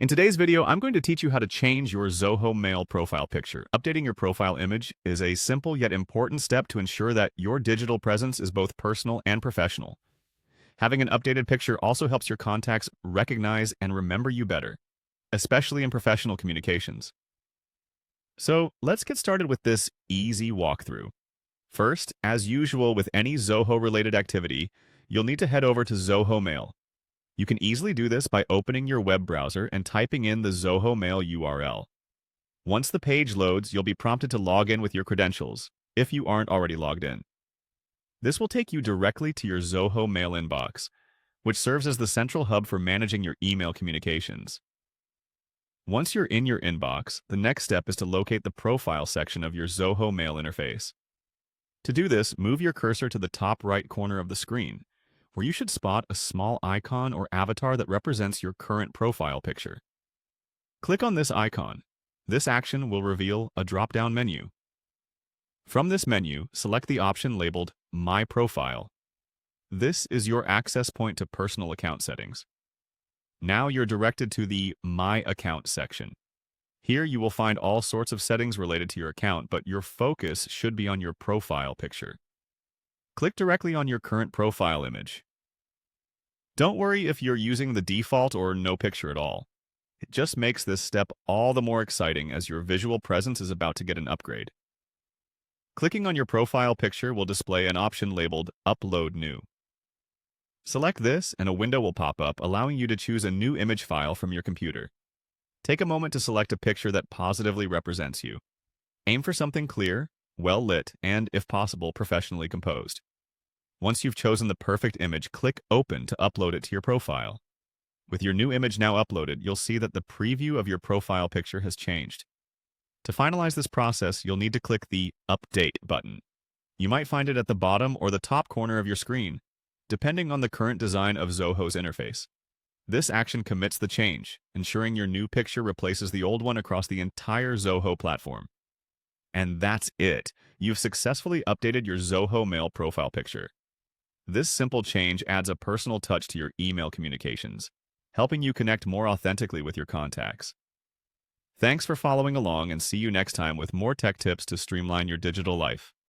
In today's video, I'm going to teach you how to change your Zoho Mail profile picture. Updating your profile image is a simple yet important step to ensure that your digital presence is both personal and professional. Having an updated picture also helps your contacts recognize and remember you better, especially in professional communications. So let's get started with this easy walkthrough. First, as usual with any Zoho-related activity, you'll need to head over to Zoho Mail. You can easily do this by opening your web browser and typing in the Zoho Mail URL. Once the page loads, you'll be prompted to log in with your credentials, if you aren't already logged in. This will take you directly to your Zoho Mail inbox, which serves as the central hub for managing your email communications. Once you're in your inbox, the next step is to locate the profile section of your Zoho Mail interface. To do this, move your cursor to the top right corner of the screen, where you should spot a small icon or avatar that represents your current profile picture. Click on this icon. This action will reveal a drop-down menu. From this menu, select the option labeled My Profile. This is your access point to personal account settings. Now you're directed to the My Account section. Here you will find all sorts of settings related to your account, but your focus should be on your profile picture. Click directly on your current profile image. Don't worry if you're using the default or no picture at all. It just makes this step all the more exciting as your visual presence is about to get an upgrade. Clicking on your profile picture will display an option labeled Upload New. Select this and a window will pop up, allowing you to choose a new image file from your computer. Take a moment to select a picture that positively represents you. Aim for something clear, well-lit, and, if possible, professionally composed. Once you've chosen the perfect image, click Open to upload it to your profile. With your new image now uploaded, you'll see that the preview of your profile picture has changed. To finalize this process, you'll need to click the Update button. You might find it at the bottom or the top corner of your screen, depending on the current design of Zoho's interface. This action commits the change, ensuring your new picture replaces the old one across the entire Zoho platform. And that's it. You've successfully updated your Zoho Mail profile picture. This simple change adds a personal touch to your email communications, helping you connect more authentically with your contacts. Thanks for following along, and see you next time with more tech tips to streamline your digital life.